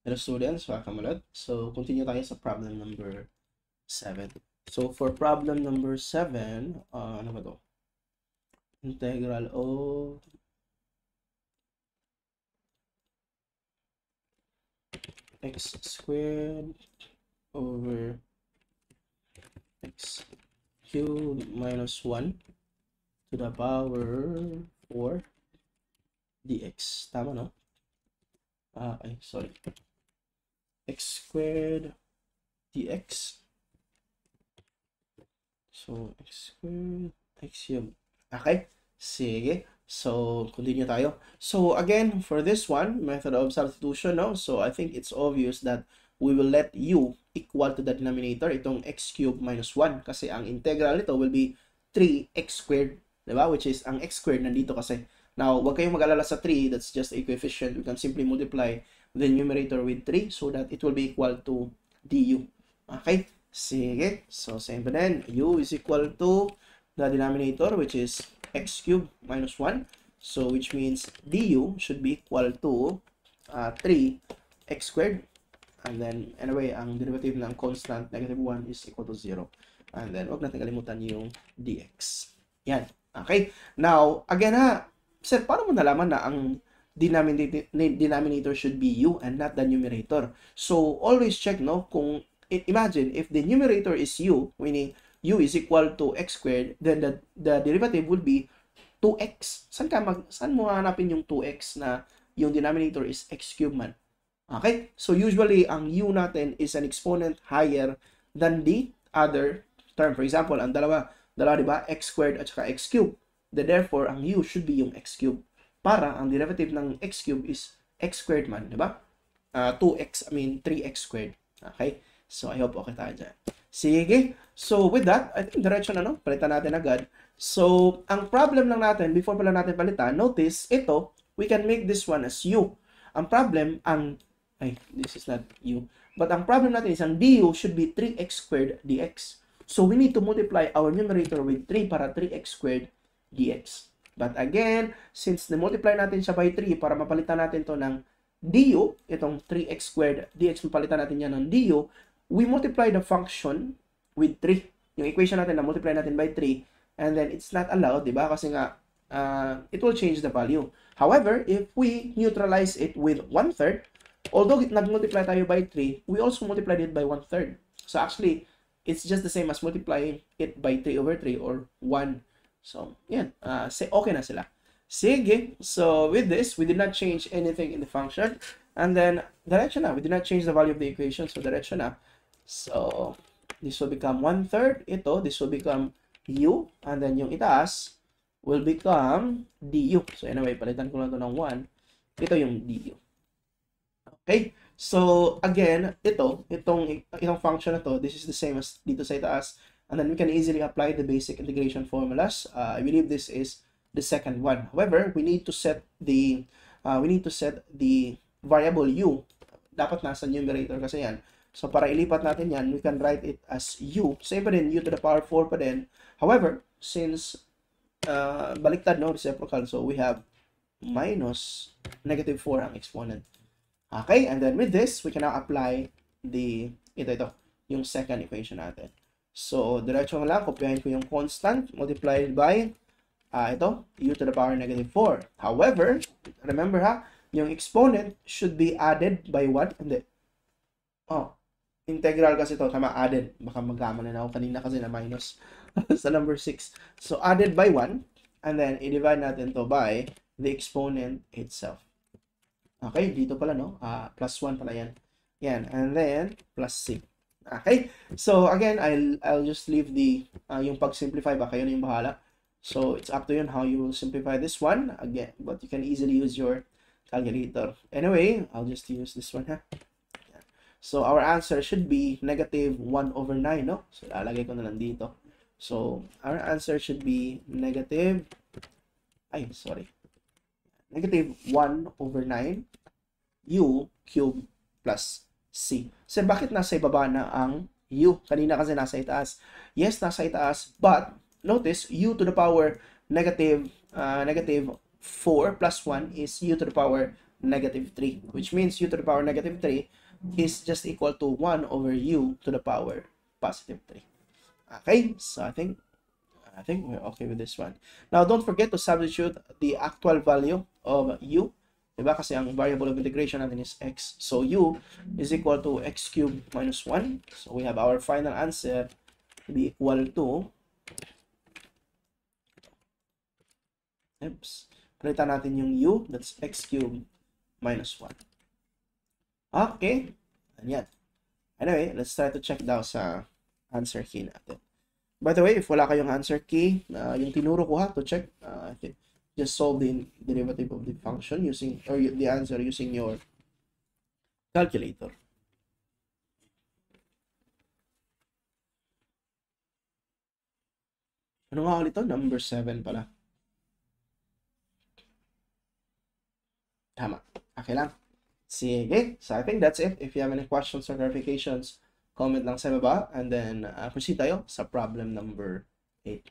Hello students, welcome ulit. So, continue tayo sa problem number 7. So, for problem number 7, ano ba to? Integral of x squared over x cubed minus 1 to the power 4 dx. Tama, no? Sorry. X squared dx. So, x squared, x cubed. Okay? Sige. So, continue tayo. So, again, for this one, method of substitution, no? So, I think it's obvious that we will let u equal to the denominator, itong x cubed minus 1. Kasi ang integral nito will be 3x squared, diba? Which is, ang x squared nandito kasi. Now, wag kayong mag-alala sa 3, that's just a coefficient. We can simply multiply the numerator with 3 so that it will be equal to du. Okay? Sige. So, same pa din. U is equal to the denominator, which is x cubed minus 1. So, which means du should be equal to 3x squared. And then, anyway, ang derivative ng constant, negative 1, is equal to 0. And then, wag natin kalimutan yung dx. Yan. Okay? Now, again ha, sir, paano mo nalaman na ang denominator should be u and not the numerator? So, always check, no? Kung, imagine, if the numerator is u, meaning u is equal to x squared, then the derivative would be 2x. Saan mo hanapin yung 2x na yung denominator is x cubed man? Okay? So, usually, ang u natin is an exponent higher than the other term. For example, ang dalawa, diba? X squared at saka x cubed. Therefore, ang u should be yung x cubed. Para ang derivative ng x cubed is x squared man, diba? 3x squared. Okay? So, I hope okay tayo dyan. Sige. So, with that, I think diretso na, no? Palitan natin agad. So, ang problem lang natin, before pala natin palitan, notice, ito, we can make this one as u. Ang problem, this is not u. But ang problem natin is, ang du should be 3x squared dx. So, we need to multiply our numerator with 3 para 3x squared dx. But again, since na-multiply natin siya by 3 para mapalitan natin to ng du, itong 3x squared dx, mapalitan natin yan ng du, we multiply the function with 3. Yung equation natin, na-multiply natin by 3, and then it's not allowed, diba? Kasi nga, it will change the value. However, if we neutralize it with 1/3, although nag-multiply tayo by 3, we also multiplied it by 1/3. So actually, it's just the same as multiplying it by 3 over 3 or 1. So, yan. Okay na sila. Sige. So, with this, we did not change anything in the function. And then, diretso na. We did not change the value of the equation. So, diretso na. So, this will become 1/3. Ito, this will become u. And then, yung itaas will become du. So, anyway, palitan ko lang ito ng 1. Ito yung du. Okay? So, again, itong function na to, this is the same as dito sa itaas. And then we can easily apply the basic integration formulas. I believe this is the second one. However, we need to set the variable u. Dapat nasa numerator kasi yan. So para ilipat natin yan, we can write it as u. Same pa din, u to the power 4 pa din. However, since baliktad, no, reciprocal, so we have minus negative 4 ang exponent. Okay, and then with this, we can now apply yung second equation natin. So, diretso lang, kopyahin ko yung constant multiplied by u to the power negative 4. However, remember ha, yung exponent should be added by what? Hindi. Integral kasi to, tama, added. Baka magkamali na ako kanina kasi na minus sa number 6. So, added by 1, and then i-divide natin to by the exponent itself. Okay, dito pala, no? Plus 1 pala yan. Yan, and then plus c. Okay, so again, I'll just leave the yung pag-simplify ba, kayo na yung bahala. So it's up to you on how you will simplify this one again, but you can easily use your calculator. Anyway, I'll just use this one ha. So our answer should be negative 1/9, no? So lalagay ko na lang dito. So our answer should be negative 1/9 u cubed plus c. So, bakit nasa ibaba na ang u? Kanina kasi nasa itaas. Yes, nasa itaas, but notice, u to the power negative 4 plus 1 is u to the power negative 3, which means u to the power negative 3 is just equal to 1 over u to the power positive 3. Okay, so I think we're okay with this one. Now, don't forget to substitute the actual value of u. Diba? Kasi ang variable of integration natin is x. So, u is equal to x cubed minus 1. So, we have our final answer to be equal to, palitan natin yung u, that's x cubed minus 1. Okay. Ayan. Anyway, let's try to check daw sa answer key natin. By the way, if wala kayong answer key, yung tinuro ko to check, just solve the derivative of the function using, or the answer using your calculator. Ano nga ulit ito? Number 7 pala. Tama. Okay lang. Sige. So I think that's it. If you have any questions or clarifications, comment lang sa baba, and then proceed tayo sa problem number 8.